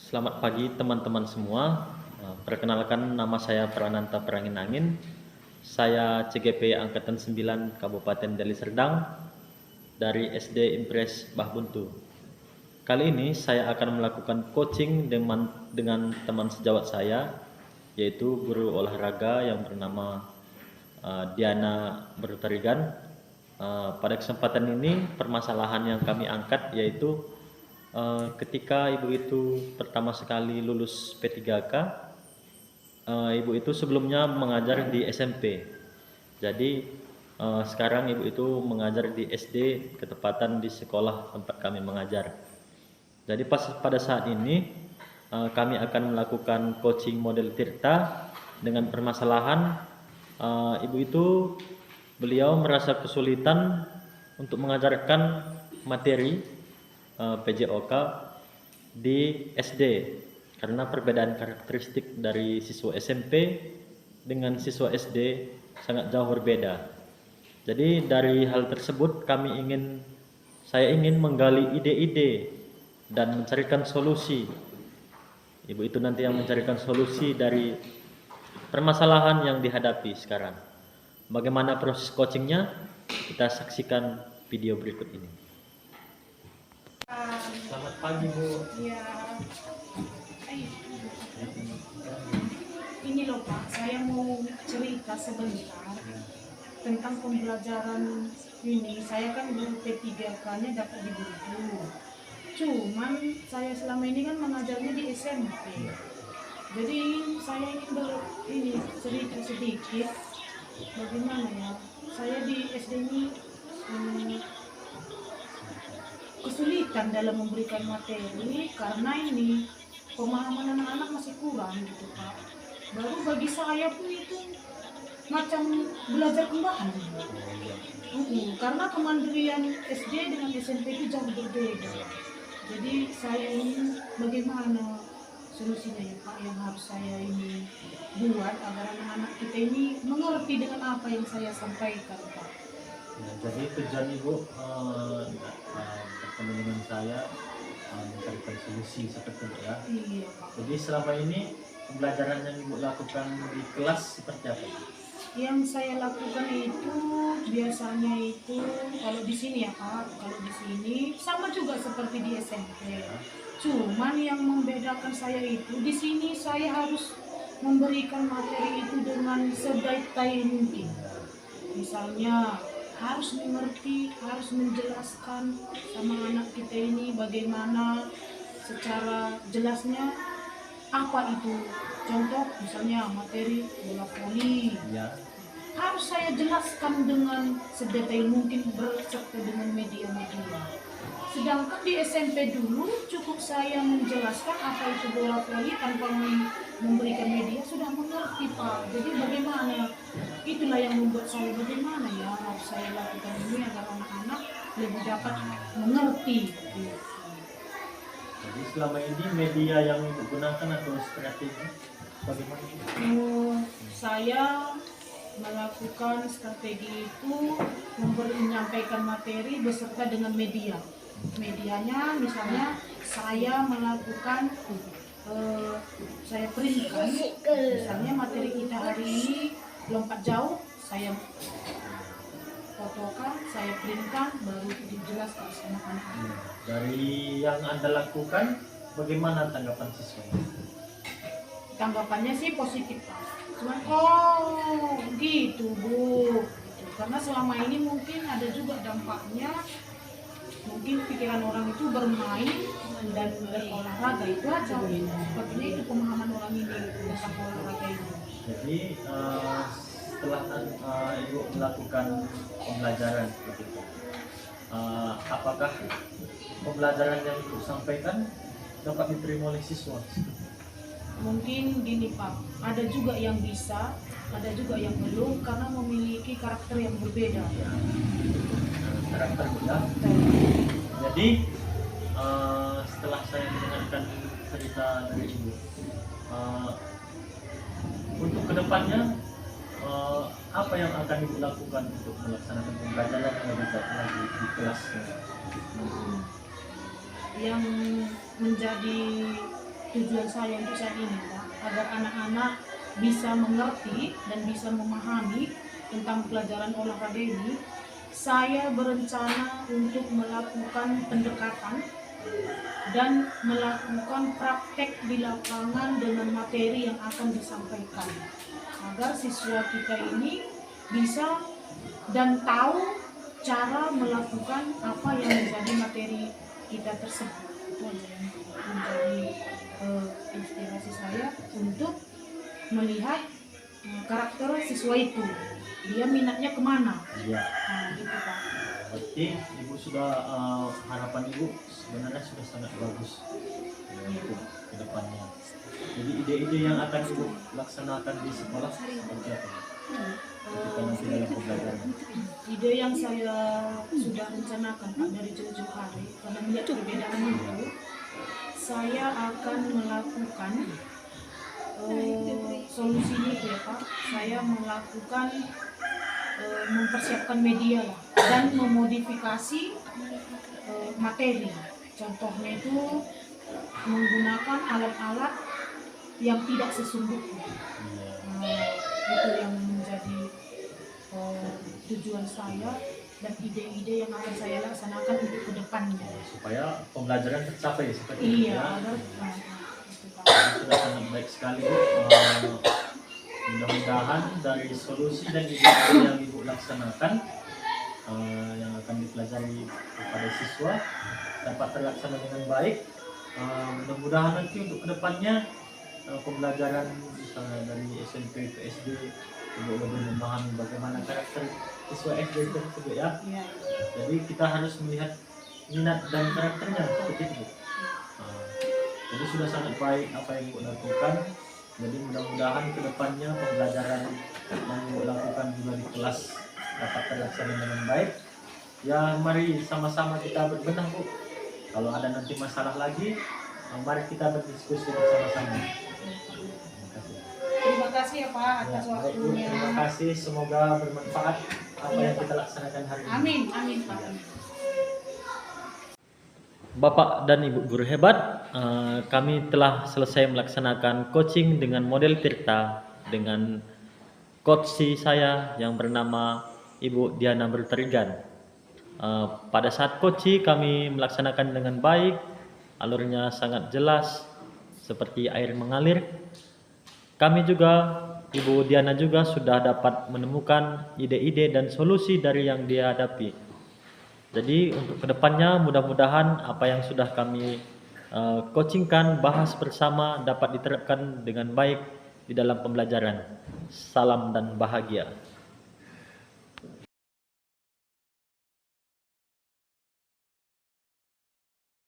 Selamat pagi teman-teman semua. Perkenalkan, nama saya Prananta Peranginangin. Saya CGP Angkatan 9 Kabupaten Deli Serdang dari SD Impres Bahbuntu. Kali ini saya akan melakukan coaching dengan teman sejawat saya, yaitu guru olahraga yang bernama Diana Bertarigan. Pada kesempatan ini permasalahan yang kami angkat yaitu ketika ibu itu pertama sekali lulus P3K, ibu itu sebelumnya mengajar di SMP. Jadi sekarang ibu itu mengajar di SD, ketepatan di sekolah tempat kami mengajar. Jadi pada saat ini kami akan melakukan coaching model Tirta dengan permasalahan ibu itu, beliau merasa kesulitan untuk mengajarkan materi PJOK di SD karena perbedaan karakteristik dari siswa SMP dengan siswa SD sangat jauh berbeda. Jadi dari hal tersebut saya ingin menggali ide-ide dan mencarikan solusi. Ibu itu nanti yang mencarikan solusi dari permasalahan yang dihadapi sekarang. Bagaimana proses coachingnya? Kita saksikan video berikut ini. Selamat pagi, Bu. Ya, ini loh Pak, saya mau cerita sebentar tentang pembelajaran ini. Saya kan guru P3K-nya dapat di Bengkulu. Cuman saya selama ini kan mengajarnya di SMP. Jadi saya ingin cerita sedikit bagaimana ya. Saya di SD ini kesulitan dalam memberikan materi karena ini pemahaman anak-anak masih kurang gitu Pak. Baru bagi saya pun itu macam belajar kembali. Karena kemandirian SD dengan SMP itu jauh berbeda. Jadi saya ingin bagaimana solusinya ya Pak yang harus saya ini buat agar anak-anak kita ini mengerti dengan apa yang saya sampaikan Pak. Ya, jadi tujuan Ibu bertemu dengan saya mencarikan solusi seperti itu ya. Iya Pak. Jadi selama ini pembelajaran yang Ibu lakukan di kelas seperti apa? Yang saya lakukan itu biasanya itu kalau di sini ya Pak, kalau di sini sama juga seperti di SMP. Cuman yang membedakan saya itu di sini saya harus memberikan materi itu dengan sebaik-baik mungkin. Misalnya harus mengerti, harus menjelaskan sama anak kita ini bagaimana secara jelasnya apa itu. Contoh misalnya materi bola voli. Ya. Harus saya jelaskan dengan sedetail mungkin berserta dengan media-media. Sedangkan di SMP dulu cukup saya menjelaskan apa itu bola voli tanpa memberikan media sudah mengerti Pak. Jadi bagaimana? Itulah yang membuat saya bagaimana ya harus saya lakukan ini agar anak-anak lebih dapat mengerti. Jadi selama ini media yang Ibu gunakan atau strategi bagaimana? Saya melakukan strategi itu menyampaikan materi beserta dengan media. Medianya misalnya saya melakukan saya printkan misalnya materi kita hari ini lompat jauh, saya fotokan, saya printkan, baru dijelaskan sama anak-anak. Dari yang Anda lakukan, bagaimana tanggapan siswa? Tanggapannya sih positif Pak. Cuman oh gitu Bu, karena selama ini mungkin ada juga dampaknya. Mungkin pikiran orang itu bermain dan berolahraga itu aja. Sepertinya itu pemahaman orang ini tentang olahraga itu. Jadi setelah Ibu melakukan pembelajaran seperti itu, apakah pembelajaran yang Ibu sampaikan dapat diterima oleh siswa? Mungkin gini Pak, ada juga yang bisa, ada juga yang belum karena memiliki karakter yang berbeda. Karakter beda. Jadi setelah saya mendengarkan cerita dari Ibu, untuk kedepannya apa yang akan Ibu lakukan untuk melaksanakan pembelajaran yang lebih baik lagi di kelas? Yang menjadi tujuan saya untuk saat ini, Pak, agar anak-anak bisa mengerti dan bisa memahami tentang pelajaran olahraga ini. Saya berencana untuk melakukan pendekatan dan melakukan praktek di lapangan dengan materi yang akan disampaikan, agar siswa kita ini bisa dan tahu cara melakukan apa yang menjadi materi kita tersebut. Itu aja yang menjadi inspirasi saya untuk melihat karakter siswa itu, dia minatnya kemana. Iya. Nah, gitu Pak. Berarti ibu sudah harapan ibu sebenarnya sudah sangat bagus untuk ke depannya. Jadi ide-ide yang akan ibu laksanakan di sekolah seperti apa? Ketika nanti dalam pembelajaran. Ide yang saya sudah rencanakan Pak dari jauh-jauh hari, karena melihat perbedaan itu, saya akan melakukan solusinya itu ya Pak. Saya melakukan mempersiapkan media lah, dan memodifikasi materi. Contohnya itu menggunakan alat-alat yang tidak sesungguhnya. Itu yang menjadi tujuan saya dan ide-ide yang akan saya laksanakan untuk kedepannya. Supaya pembelajaran tercapai seperti itu Iya, ya. agar Itu sudah sangat baik sekali Bu. Mudah-mudahan dari solusi dan ide-ide yang ibu laksanakan yang akan dipelajari kepada siswa dapat terlaksana dengan baik. Mudah-mudahan nanti untuk kedepannya pembelajaran misalnya dari SMP ke SD ibu lebih memahami bagaimana karakter siswa SD tersebut ya. Iya. Jadi kita harus melihat minat dan karakternya seperti itu. Jadi sudah sangat baik apa yang ibu lakukan. Jadi mudah-mudahan kedepannya pembelajaran yang ibu lakukan juga di kelas dapat terlaksana dengan baik. Ya mari sama-sama kita berbenah Bu. Kalau ada nanti masalah lagi, mari kita berdiskusi bersama-sama. Terima kasih. Terima kasih ya Pak atas Ya, baik, Bu. waktunya. Terima kasih, semoga bermanfaat apa yang kita laksanakan hari ini. Amin, amin Pak. Bapak dan Ibu guru hebat, kami telah selesai melaksanakan coaching dengan model Tirta dengan coach saya yang bernama Ibu Diana Berterigan. Pada saat coaching kami melaksanakan dengan baik, alurnya sangat jelas seperti air mengalir. Kami juga, Ibu Diana juga sudah dapat menemukan ide-ide dan solusi dari yang dia hadapi. Jadi untuk kedepannya mudah-mudahan apa yang sudah kami coachingkan, bahas bersama dapat diterapkan dengan baik di dalam pembelajaran. Salam dan bahagia.